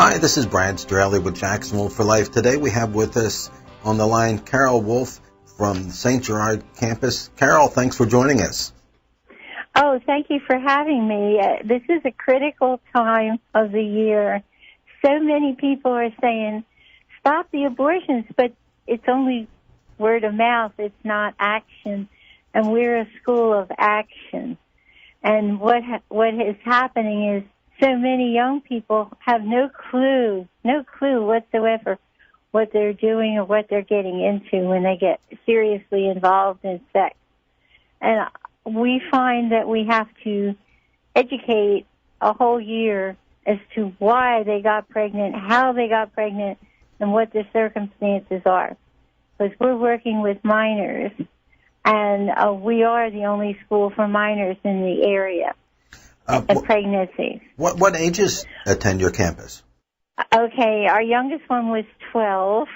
Hi, this is Brad Straley with Jacksonville for Life. Today we have with us on the line Carol Wolff from St. Gerard Campus. Carol, thanks for joining us. Oh, thank you for having me. This is a critical time of the year. So many people are saying, stop the abortions, but it's only word of mouth. It's not action. And we're a school of action. And what is happening is so many young people have no clue whatsoever what they're doing or what they're getting into when they get seriously involved in sex. And we find that we have to educate a whole year as to why they got pregnant, how they got pregnant, and what the circumstances are. Because we're working with minors, and we are the only school for minors in the area. And pregnancies. What ages attend your campus? Okay, our youngest one was 12,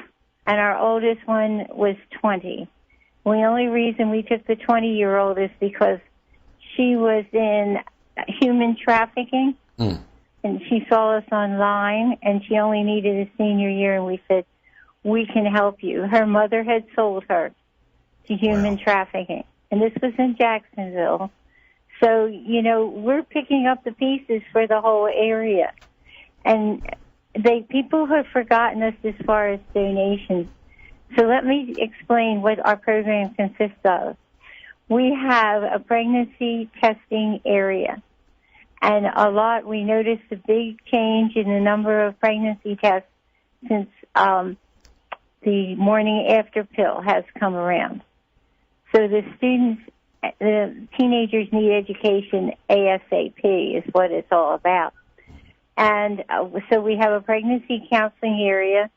and our oldest one was 20. The only reason we took the 20-year-old is because she was in human trafficking, and she saw us online, and she only needed a senior year, and we said, we can help you. Her mother had sold her to human trafficking, and this was in Jacksonville. So, we're picking up the pieces for the whole area. And people have forgotten us as far as donations. So let me explain what our program consists of. We have a pregnancy testing area. And we noticed a big change in the number of pregnancy tests since the morning after pill has come around. So the teenagers need education ASAP is what it's all about. And so we have a pregnancy counseling area,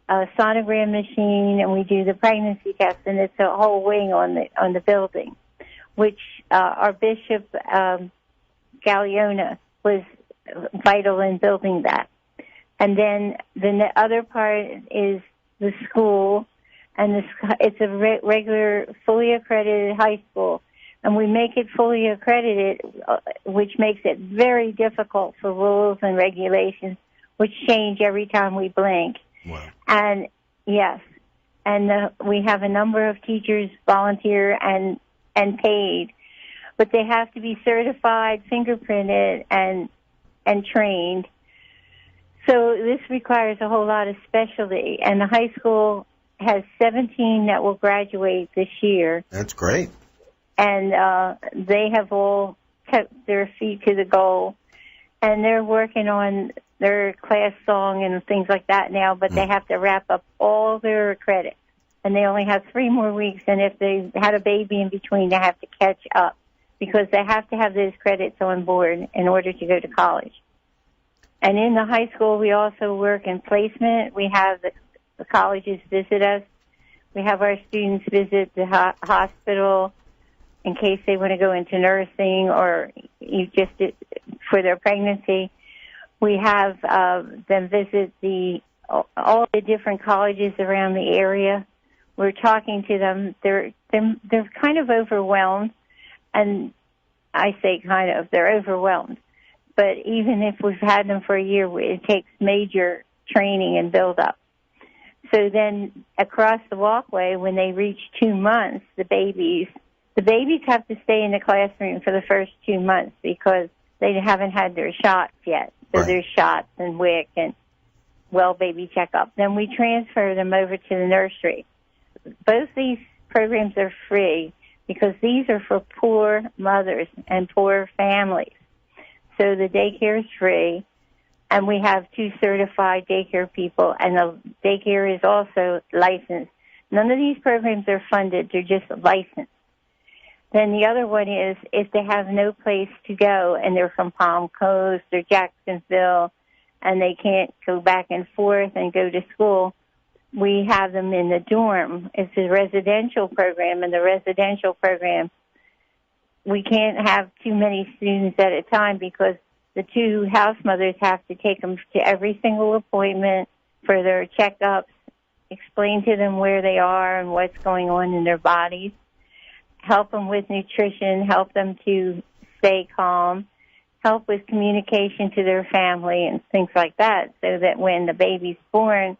a sonogram machine, and we do the pregnancy test, and it's a whole wing on the building, which our Bishop Galliona was vital in building that. And then the other part is the school, and it's a regular, fully accredited high school. And we make it fully accredited, which makes it very difficult for rules and regulations, which change every time we blink. Wow. And, yes, and we have a number of teachers volunteer and paid, but they have to be certified, fingerprinted, and trained. So this requires a whole lot of specialty. And the high school has 17 that will graduate this year. That's great. And they have all kept their feet to the goal. And they're working on their class song and things like that now, but they have to wrap up all their credits. And they only have 3 more weeks, and if they had a baby in between, they have to catch up because they have to have those credits on board in order to go to college. And in the high school, we also work in placement. We have the colleges visit us. We have our students visit the hospital in case they want to go into nursing or for their pregnancy. We have them visit all the different colleges around the area. We're talking to them. They're kind of overwhelmed, and I say kind of, they're overwhelmed. But even if we've had them for a year, it takes major training and build-up. So then across the walkway, when they reach 2 months, the babies have to stay in the classroom for the first 2 months because they haven't had their shots yet. So there's shots and WIC and baby checkup. Then we transfer them over to the nursery. Both these programs are free because these are for poor mothers and poor families. So the daycare is free, and we have 2 certified daycare people, and the daycare is also licensed. None of these programs are funded. They're just licensed. Then the other one is if they have no place to go and they're from Palm Coast or Jacksonville and they can't go back and forth and go to school, we have them in the dorm. It's a residential program, and the residential program, we can't have too many students at a time because the 2 house mothers have to take them to every single appointment for their checkups, explain to them where they are and what's going on in their bodies, help them with nutrition, help them to stay calm, help with communication to their family and things like that, so that when the baby's born,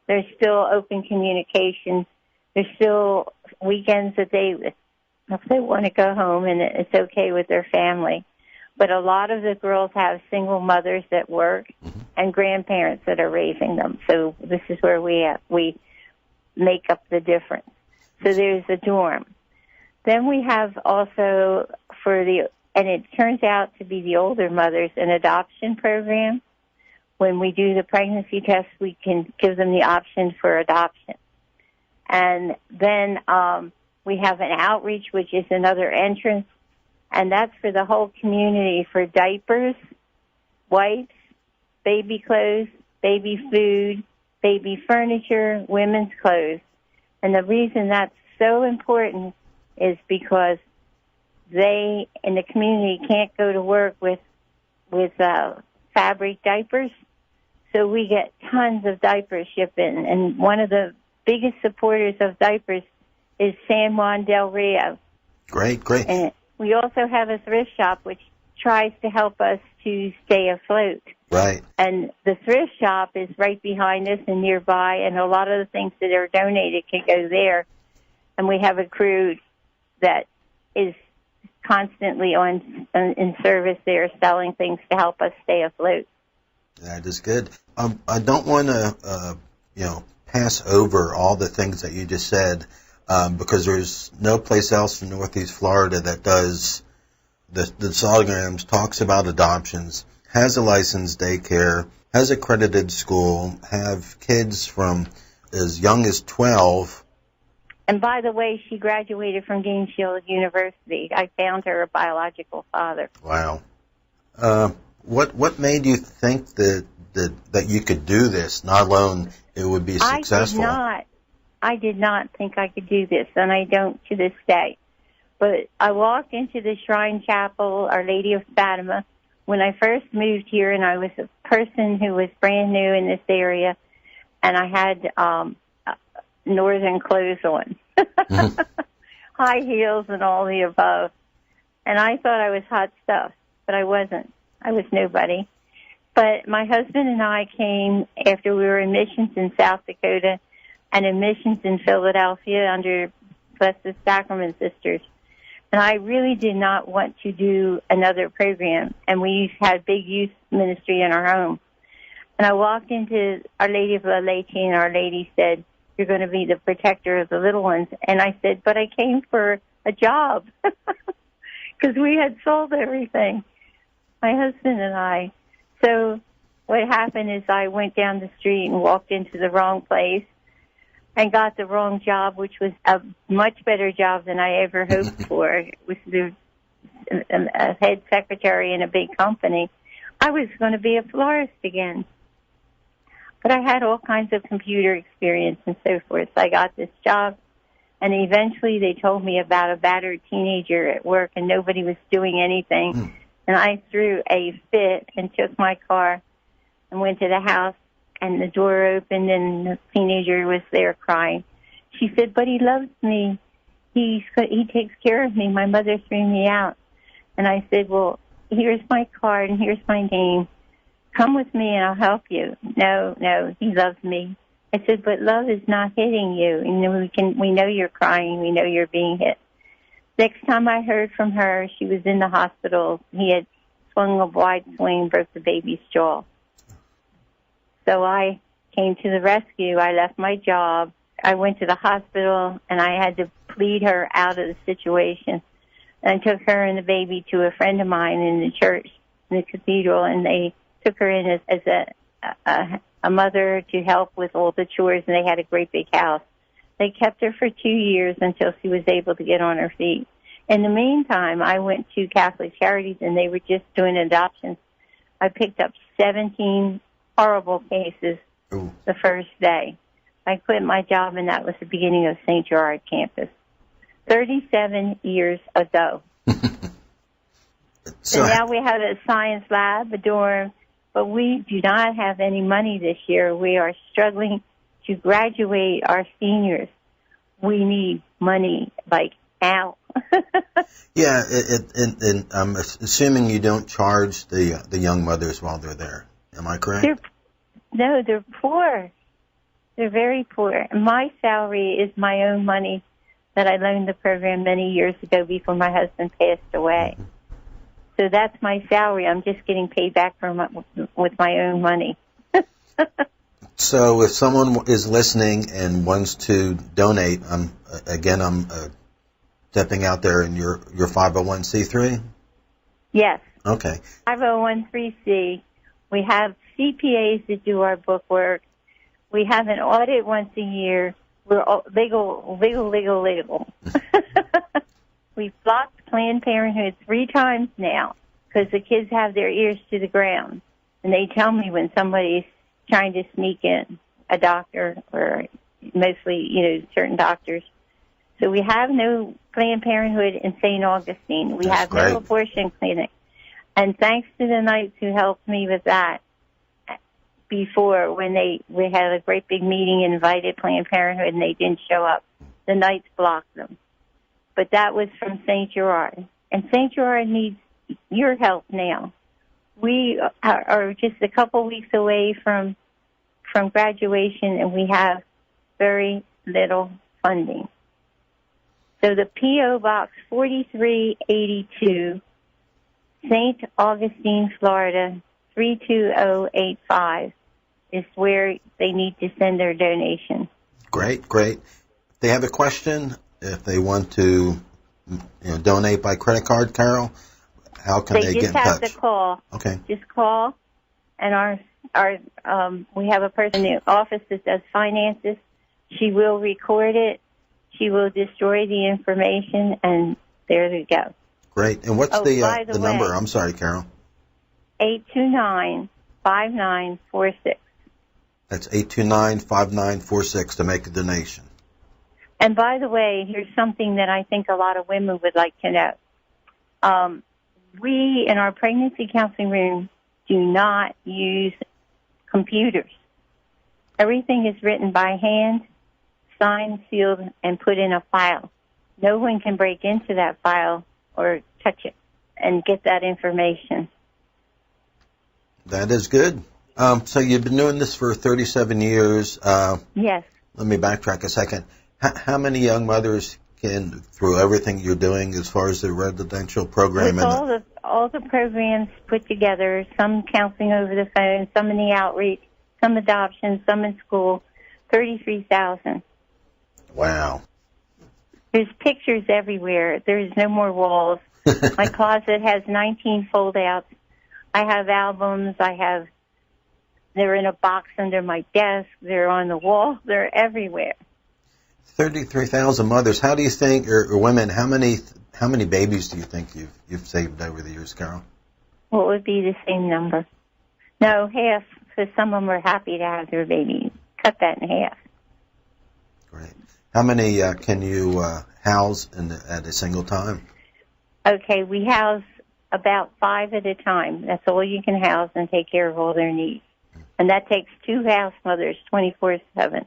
there's still open communication. There's still weekends that if they want to go home, and it's okay with their family. But a lot of the girls have single mothers that work and grandparents that are raising them. So this is where we make up the difference. So there's a dorm. Then we have also and it turns out to be the older mothers, an adoption program. When we do the pregnancy test, we can give them the option for adoption. And then we have an outreach, which is another entrance, and that's for the whole community for diapers, wipes, baby clothes, baby food, baby furniture, women's clothes. And the reason that's so important is because they in the community can't go to work with fabric diapers, so we get tons of diapers shipped in. And one of the biggest supporters of diapers is San Juan del Rio. Great. And we also have a thrift shop which tries to help us to stay afloat. Right. And the thrift shop is right behind us and nearby, and a lot of the things that are donated can go there. And we have a crew that is constantly in service there, selling things to help us stay afloat. That is good. I don't want to, pass over all the things that you just said, because there's no place else in Northeast Florida that does the sonograms, talks about adoptions, has a licensed daycare, has accredited school, have kids from as young as 12. And by the way, she graduated from Dean Shield University. I found her a biological father. Wow. What made you think that you could do this, not alone it would be successful? I did not think I could do this, and I don't to this day. But I walked into the Shrine Chapel, Our Lady of Fatima, when I first moved here, and I was a person who was brand new in this area, and I had northern clothes on, high heels and all the above. And I thought I was hot stuff, but I wasn't. I was nobody. But my husband and I came after we were in missions in South Dakota and in missions in Philadelphia under Blessed Sacrament Sisters. And I really did not want to do another program. And we had big youth ministry in our home. And I walked into Our Lady of La Leche, and Our Lady said, "You're going to be the protector of the little ones." And I said, "But I came for a job," because we had sold everything, my husband and I. So what happened is I went down the street and walked into the wrong place and got the wrong job, which was a much better job than I ever hoped for. It was a head secretary in a big company. I was going to be a florist again. But I had all kinds of computer experience and so forth. So I got this job, and eventually they told me about a battered teenager at work, and nobody was doing anything. And I threw a fit and took my car and went to the house, and the door opened, and the teenager was there crying. She said, "But he loves me. He takes care of me. My mother threw me out." And I said, "Well, here's my card, and here's my name. Come with me and I'll help you." No, he loves me. I said, "But love is not hitting you. We know you're crying. We know you're being hit." Next time I heard from her, she was in the hospital. He had swung a wide swing, broke the baby's jaw. So I came to the rescue. I left my job. I went to the hospital, and I had to plead her out of the situation. And I took her and the baby to a friend of mine in the church, in the cathedral, and they took her in as a mother to help with all the chores, and they had a great big house. They kept her for 2 years until she was able to get on her feet. In the meantime, I went to Catholic Charities, and they were just doing adoptions. I picked up 17 horrible cases the first day. I quit my job, and that was the beginning of St. Gerard Campus, 37 years ago. So now we have a science lab, a dorm, but we do not have any money this year. We are struggling to graduate our seniors. We need money like now. Yeah, and I'm assuming you don't charge the young mothers while they're there. Am I correct? They're poor. They're very poor. My salary is my own money that I loaned the program many years ago before my husband passed away. Mm-hmm. So that's my salary. I'm just getting paid back with my own money. So if someone is listening and wants to donate, I'm stepping out there in your 501c3? Yes. Okay. 501c. We have CPAs that do our book work. We have an audit once a year. We're legal. We've blocked Planned Parenthood 3 times now because the kids have their ears to the ground. And they tell me when somebody's trying to sneak in, a doctor or mostly, certain doctors. So we have no Planned Parenthood in St. Augustine. We have no abortion clinic. And thanks to the Knights who helped me with that before when we had a great big meeting and invited Planned Parenthood and they didn't show up. The Knights blocked them. But that was from St. Gerard. And St. Gerard needs your help now. We are just a couple weeks away from graduation, and we have very little funding. So the P.O. Box 4382, St. Augustine, Florida, 32085 is where they need to send their donation. Great. If they have a question, if they want to donate by credit card, Carol, how can they get in touch? They just have to call. Okay. Just call, and we have a person in the office that does finances. She will record it. She will destroy the information, and there they go. Great. And what's the number? I'm sorry, Carol. 829-5946. That's 829-5946 to make a donation. And by the way, here's something that I think a lot of women would like to know. We, in our pregnancy counseling room, do not use computers. Everything is written by hand, signed, sealed, and put in a file. No one can break into that file or touch it and get that information. That is good. So you've been doing this for 37 years. Yes. Let me backtrack a second. How many young mothers can, through everything you're doing as far as the residential program? With all the programs put together, some counseling over the phone, some in the outreach, some adoption, some in school, 33,000. Wow. There's pictures everywhere. There's no more walls. My closet has 19 fold-outs. I have albums. They're in a box under my desk. They're on the wall. They're everywhere. 33,000 mothers. How do you think, or women, how many babies do you think you've saved over the years, Carol? Well, it would be the same number. No, half, because some of them are happy to have their baby. Cut that in half. Great. How many can you house at a single time? Okay, we house about 5 at a time. That's all you can house and take care of all their needs. And that takes 2 house mothers 24/7.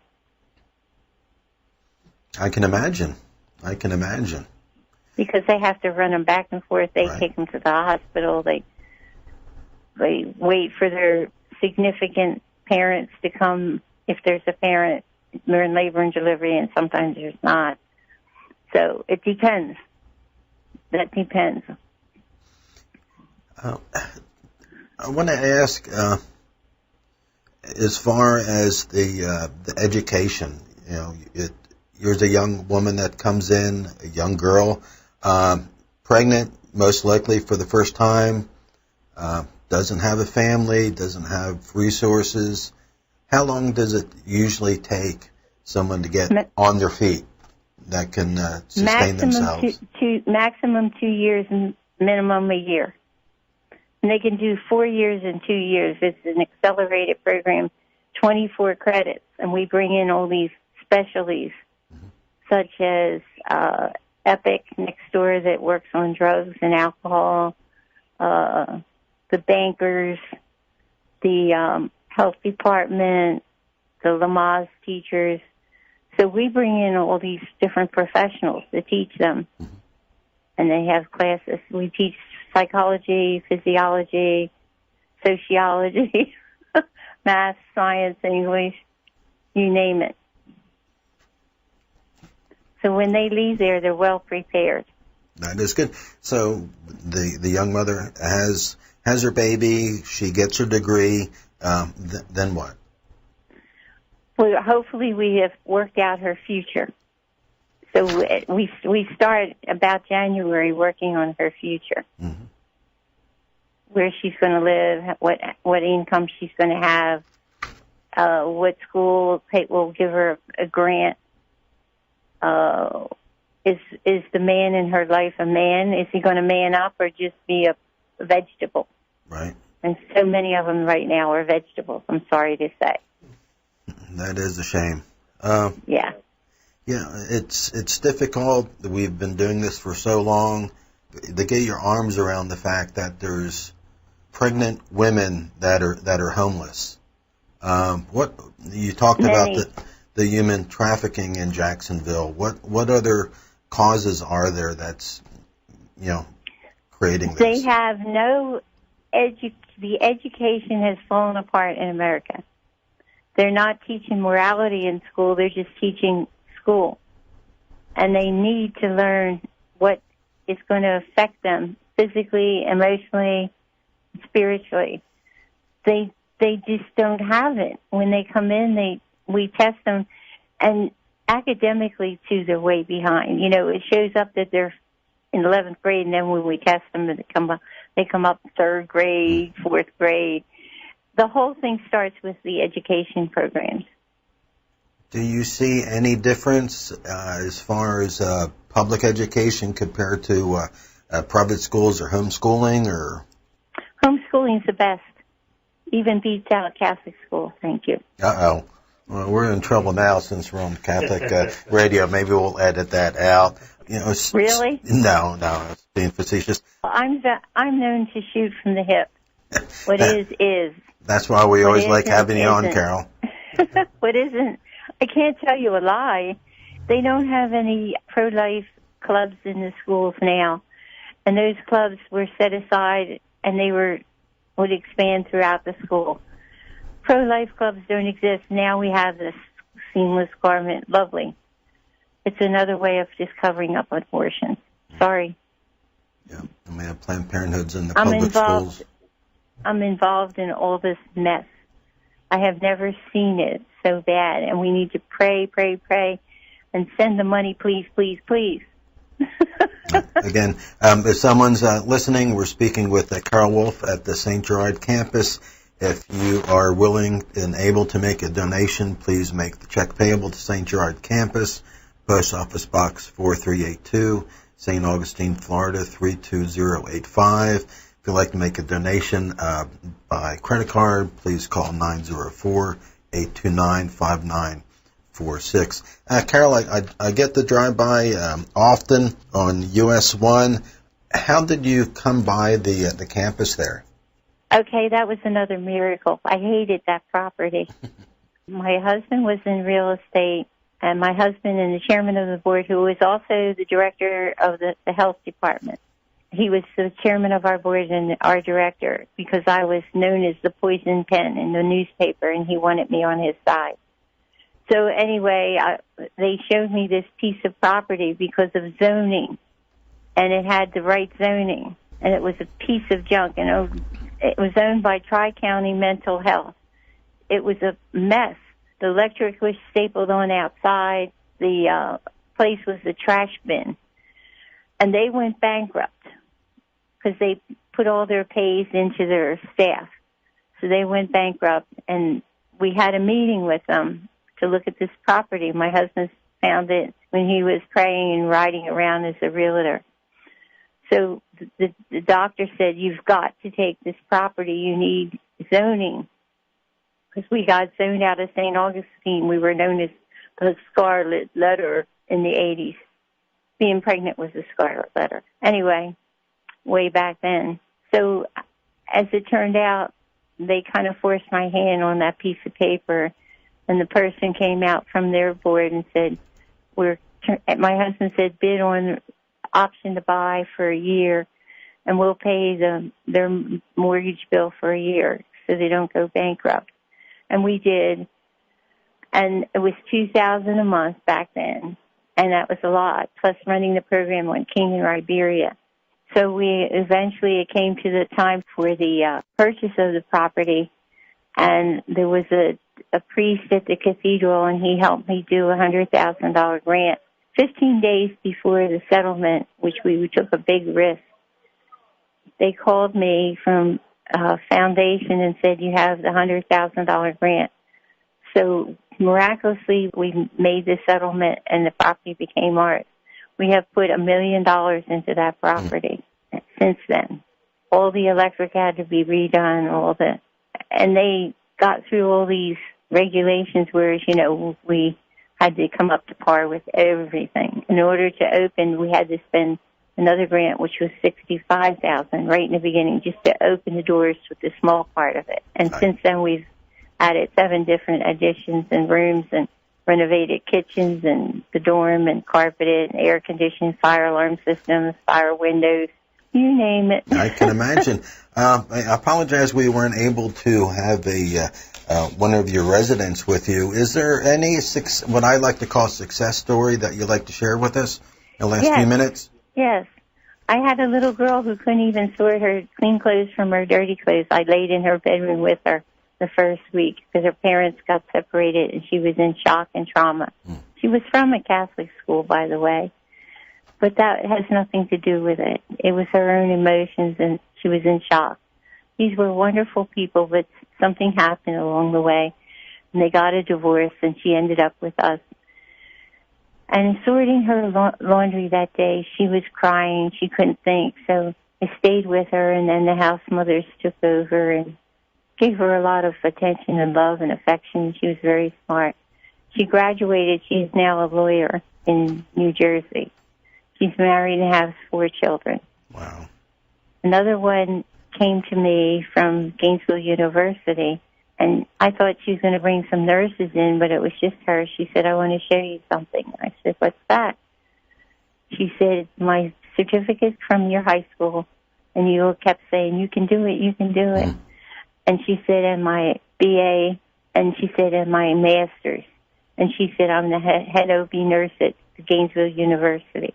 I can imagine. Because they have to run them back and forth. They take them to the hospital. They wait for their significant parents to come. If there's a parent, they're in labor and delivery, and sometimes there's not. So it depends. That depends. I want to ask, as far as the education, you're a young woman that comes in, a young girl, pregnant, most likely for the first time, doesn't have a family, doesn't have resources. How long does it usually take someone to get on their feet that can sustain themselves? Maximum 2 years and minimum a year. And they can do 4 years and 2 years. It's an accelerated program, 24 credits. And we bring in all these specialties, such as Epic next door that works on drugs and alcohol, the bankers, the health department, the Lamaze teachers. So we bring in all these different professionals to teach them. and they have classes. We teach psychology, physiology, sociology, math, science, English, you name it. So when they leave there, they're well prepared. That is good. So the young mother has her baby, she gets her degree, then what? Well, hopefully we have worked out her future. So we start about January working on her future. Mm-hmm. Where she's going to live, what income she's going to have, what school will give her a grant. Is the man in her life a man? Is he going to man up or just be a vegetable? Right. And so many of them right now are vegetables, I'm sorry to say. That is a shame. Yeah. Yeah, it's difficult. We've been doing this for so long to get your arms around the fact that there's pregnant women that are homeless. What you talked about the human trafficking in Jacksonville. What other causes are there that's creating this? They have no the education has fallen apart in America. They're not teaching morality in school. They're just teaching school. And they need to learn what is going to affect them physically, emotionally, spiritually. They just don't have it. When they come in, we test them, and academically, too, they're way behind. It shows up that they're in 11th grade, and then when we test them, they come up 3rd grade, 4th grade. The whole thing starts with the education programs. Do you see any difference as far as public education compared to private schools or homeschooling? Or homeschooling's the best. Even beats out Catholic school. Thank you. Uh-oh. Well, we're in trouble now since we're on Catholic radio. Maybe we'll edit that out. Really? No, it's being facetious. I'm known to shoot from the hip. What is. That's why we always like having you on, Carol. What isn't? I can't tell you a lie. They don't have any pro-life clubs in the schools now. And those clubs were set aside, and they would expand throughout the school. Pro-life clubs don't exist. Now we have this seamless garment. Lovely. It's another way of just covering up abortion. Sorry. Yeah, and we have Planned Parenthoods in the public schools. I'm involved in all this mess. I have never seen it so bad, and we need to pray, and send the money, please, please, please. Again, if someone's listening, we're speaking with Carol Wolff at the St. Gerard Campus. If you are willing and able to make a donation, please make the check payable to St. Gerard Campus, Post Office Box 4382, St. Augustine, Florida 32085. If you'd like to make a donation by credit card, please call 904-829-5946. Carol, I get the drive-by often on US 1. How did you come by the campus there? Okay, that was another miracle. I hated that property. My husband was in real estate, and my husband and the chairman of the board, who was also the director of the health department. He was the chairman of our board and our director because I was known as the poison pen in the newspaper, and he wanted me on his side. So anyway, they showed me this piece of property because of zoning, and it had the right zoning, and it was a piece of junk, and it was owned by Tri-County Mental Health. It was a mess. The electric was stapled on outside. The place was a trash bin, and they went bankrupt because they put all their pays into their staff. So they went bankrupt, and we had a meeting with them to look at this property. My husband found it when he was praying and riding around as a realtor. So the doctor said, you've got to take this property. You need zoning. Because we got zoned out of St. Augustine. We were known as the Scarlet Letter in the 80s. Being pregnant was the Scarlet Letter. Anyway, way back then. So as it turned out, they kind of forced my hand on that piece of paper, and the person came out from their board and said, my husband said, bid on option to buy for a year, and we'll pay their mortgage bill for a year so they don't go bankrupt. And we did, and it was $2,000 a month back then, and that was a lot, plus running the program on King and Iberia. So it came to the time for the purchase of the property, and there was a priest at the cathedral, and he helped me do a $100,000 grant. 15 days before the settlement, which we took a big risk, they called me from a foundation and said, you have the $100,000 grant. So miraculously, we made the settlement, and the property became ours. We have put $1 million into that property since then. All the electric had to be redone, and they got through all these regulations, whereas, we had to come up to par with everything. In order to open, we had to spend another grant, which was $65,000 right in the beginning, just to open the doors with the small part of it. And since then, we've added 7 different additions and rooms and renovated kitchens and the dorm and carpeted, air conditioning, fire alarm systems, fire windows, you name it. I can imagine. I apologize we weren't able to have one of your residents with you. Is there any, what I like to call success story that you'd like to share with us in the last few minutes? Yes. I had a little girl who couldn't even sort her clean clothes from her dirty clothes. I laid in her bedroom with her the first week because her parents got separated, and she was in shock and trauma. She was from a Catholic school, by the way, but that has nothing to do with it. It was her own emotions, and she was in shock. These were wonderful people, but something happened along the way, and they got a divorce, and she ended up with us. And sorting her laundry that day, she was crying. She couldn't think, so I stayed with her, and then the house mothers took over and gave her a lot of attention and love and affection. She was very smart. She graduated. She's now a lawyer in New Jersey. She's married and has 4 children. Wow. Another one came to me from Gainesville University, and I thought she was going to bring some nurses in, but it was just her. She said, I want to show you something. I said, what's that? She said, my certificate from your high school, and you kept saying, you can do it, you can do it. And she said, and my BA, and she said, and my master's. And she said, I'm the head OB nurse at Gainesville University.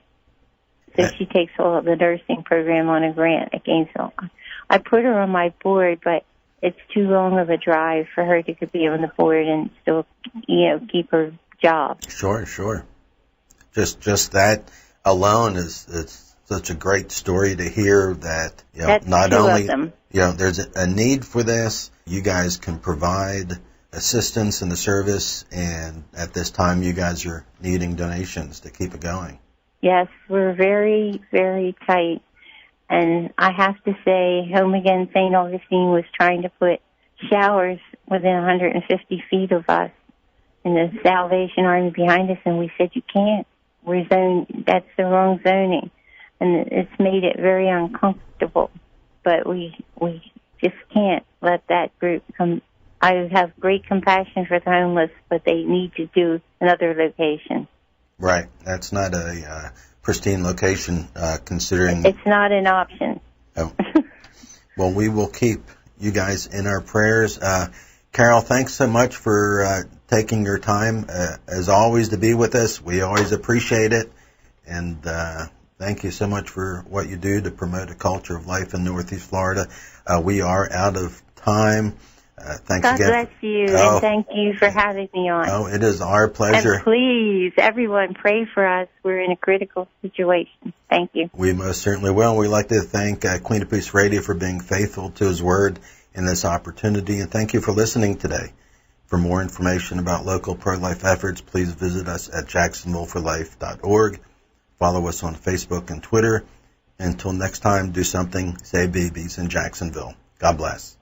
So she takes all of the nursing program on a grant at Gainesville. I put her on my board, but it's too long of a drive for her to be on the board and still, keep her job. Sure. Just that alone is such a great story to hear that, That's not 2 only, of them. There's a need for this. You guys can provide assistance in the service, and at this time you guys are needing donations to keep it going. Yes, we're very, very tight. And I have to say, Home Again St. Augustine was trying to put showers within 150 feet of us, and the Salvation Army behind us, and we said, you can't. That's the wrong zoning. And it's made it very uncomfortable. But we just can't let that group come. I have great compassion for the homeless, but they need to do another location. Right. That's not a pristine location, considering... It's not an option. Oh. Well, we will keep you guys in our prayers. Carol, thanks so much for taking your time, as always, to be with us. We always appreciate it. And thank you so much for what you do to promote a culture of life in Northeast Florida. We are out of time. Thanks God again. bless you, and thank you for having me on. Oh, it is our pleasure. And please, everyone, pray for us. We're in a critical situation. Thank you. We most certainly will. We'd like to thank Queen of Peace Radio for being faithful to his word in this opportunity, and thank you for listening today. For more information about local pro-life efforts, please visit us at jacksonvilleforlife.org. Follow us on Facebook and Twitter. Until next time, do something, say babies in Jacksonville. God bless.